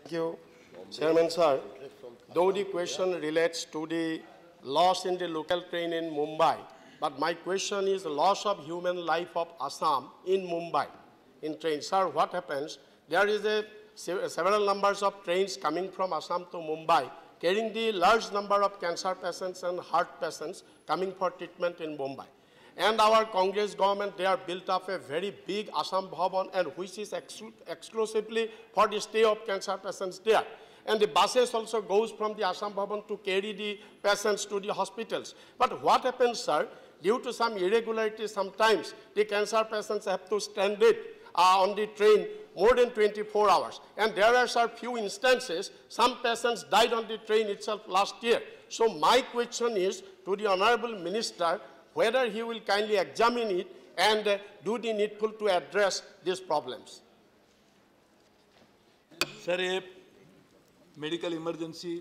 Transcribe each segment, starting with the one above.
Thank you, Chairman Sir. Though the question relates to the loss in the local train in Mumbai, but my question is the loss of human life of Assam in Mumbai in train. Sir, what happens? There is several numbers of trains coming from Assam to Mumbai, carrying the large number of cancer patients and heart patients coming for treatment in Mumbai. And our Congress government, they are built up a very big Assam Bhavan, and which is exclusively for the stay of cancer patients there. And the buses also goes from the Assam Bhavan to carry the patients to the hospitals. But what happens, sir? Due to some irregularities, sometimes the cancer patients have to stand on the train more than 24 hours. And there are, sir, few instances, some patients died on the train itself last year. So my question is to the Honorable Minister, whether he will kindly examine it and do the needful to address these problems. Sir, ये medical emergency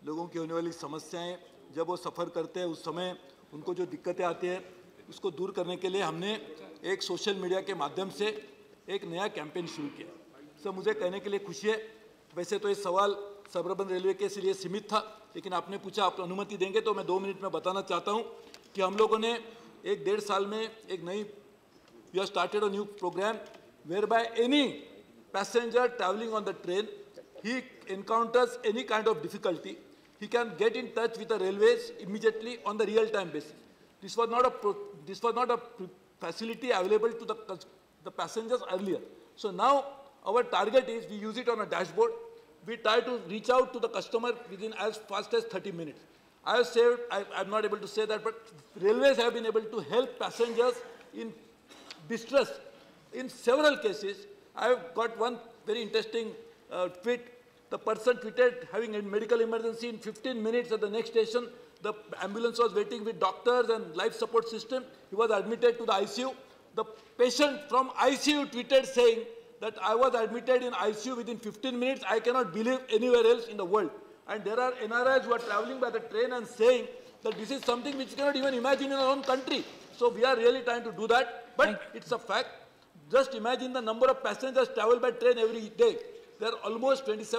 लोगों की होने वाली समस्याएं जब वो सफ़र करते हैं उस समय उनको जो दिक्कतें आती हैं उसको दूर करने के लिए हमने एक सोशल मीडिया के माध्यम से एक नया कैंपेन शुरू किया। सर, मुझे कहने के लिए खुशी है, वैसे तो ये सवाल सबअर्बन रेलवे के लिए सीमित था, लेकिन आपने पूछा, आप अनुमति देंगे तो मैं 2 मिनट में बताना चाहता हूँ कि हम लोगों ने 1-1.5 साल में एक नई we have started a new program whereby any passenger traveling on the train, he encounters any kind of difficulty, he can get in touch with the railways immediately on the real-time basis. This was not a facility available to the passengers earlier. So now our target is we use it on a dashboard. We try to reach out to the customer within as fast as 30 minutes. I have said, I'm not able to say that, but railways have been able to help passengers in distress. In several cases, I have got one very interesting tweet. The person tweeted having a medical emergency in 15 minutes at the next station. The ambulance was waiting with doctors and life support system. He was admitted to the ICU. The patient from ICU tweeted saying that I was admitted in ICU within 15 minutes. I cannot believe anywhere else in the world. And there are NRIs who are traveling by the train and saying that this is something which you cannot even imagine in our own country. So we are really trying to do that, but it's a fact. Just imagine the number of passengers travel by train every day. There are almost 28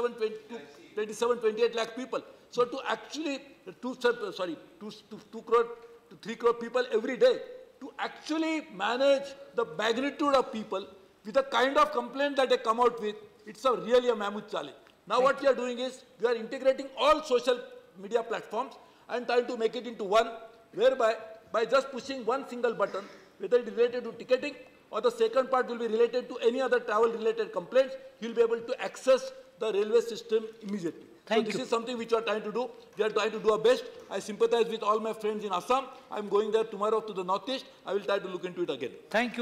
lakh people. So to actually, 2 crore to 3 crore people every day, to actually manage the magnitude of people with the kind of complaint that they come out with, it's really a mammoth challenge. Now what we are doing is, we are integrating all social media platforms and trying to make it into one, whereby by just pushing one single button, whether it is related to ticketing or the second part will be related to any other travel-related complaints, he will be able to access the railway system immediately. So this is something which we are trying to do. We are trying to do our best. I sympathize with all my friends in Assam. I am going there tomorrow to the northeast. I will try to look into it again. Thank you.